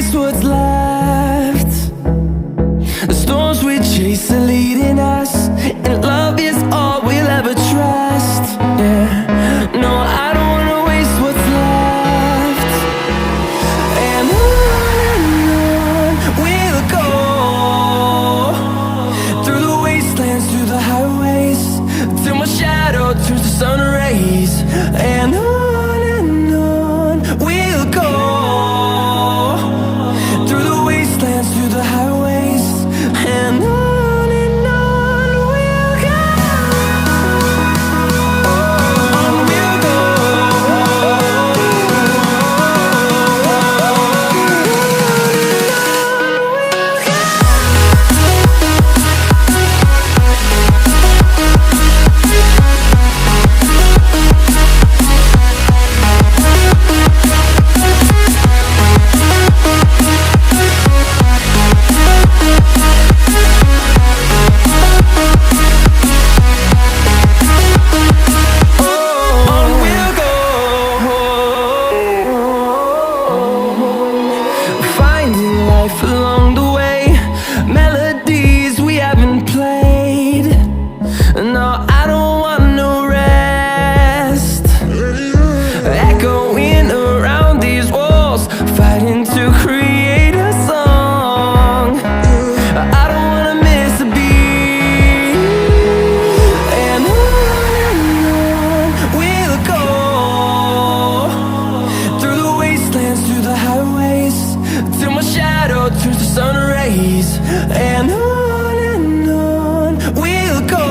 waste what's left. The storms we chase are leading us, and love is all we'll ever trust. Yeah, no, I don't wanna waste what's left. And on we'll go, through the wastelands, through the highways, till my shadow turns to sun rays. And on we'll go, through the wastelands, through the highways, and on we'll go. On we'll go. Along the way, melodies we haven't played. No, I don't want no rest. Echoing around these walls, fighting to create a song. I don't wanna miss a beat. And on we'll go, through the wastelands, through the highways, till my shadow turns to sun rays. And on we'll go,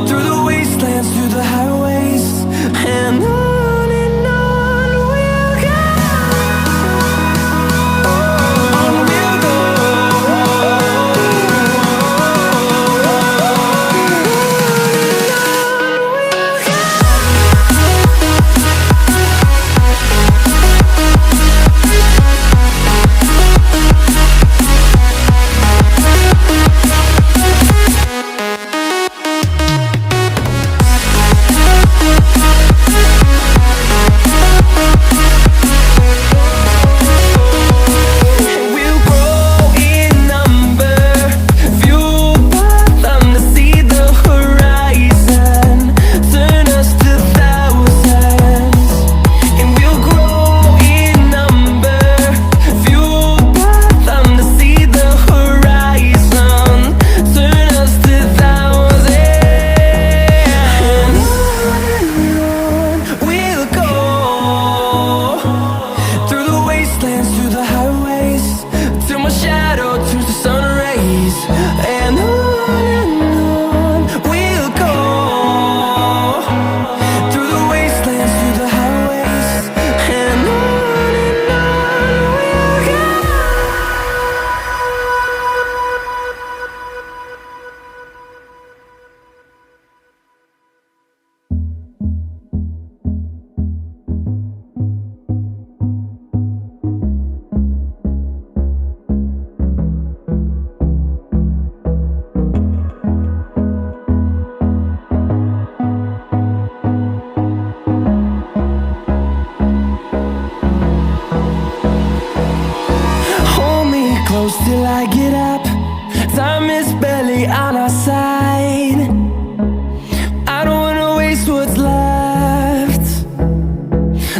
through the wastelands, through the highways, and on we'll go. On we'll go. And on we'll go, through the wastelands, through the highways, and on we'll go. Close till I get up, time is barely on our side. I don't wanna waste what's left.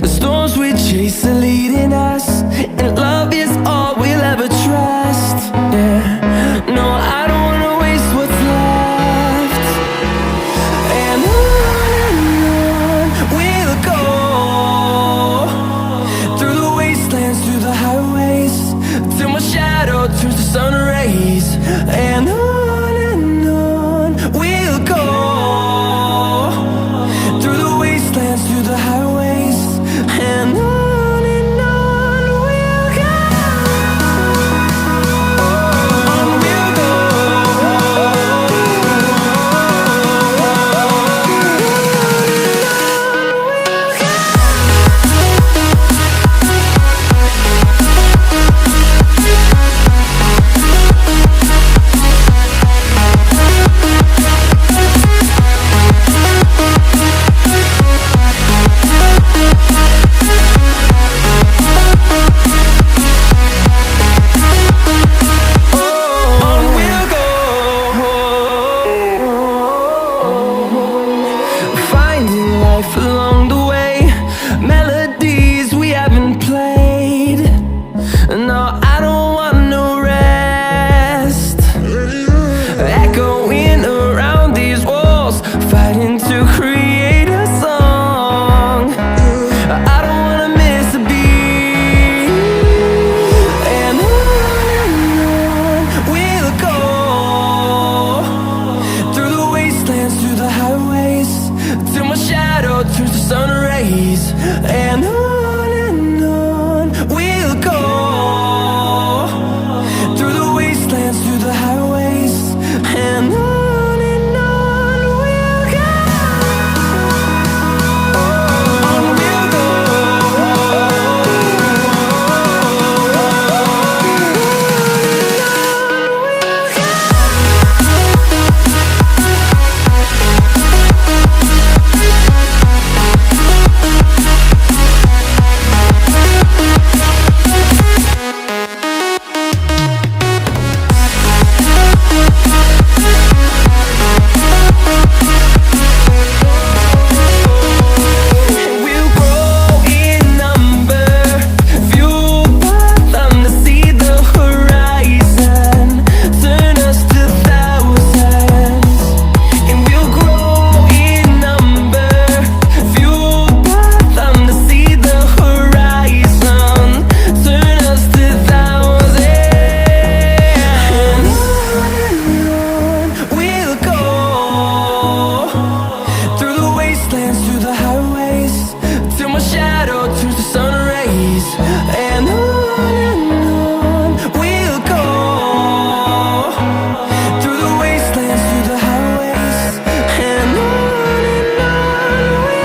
The storms we chase are leading us, and love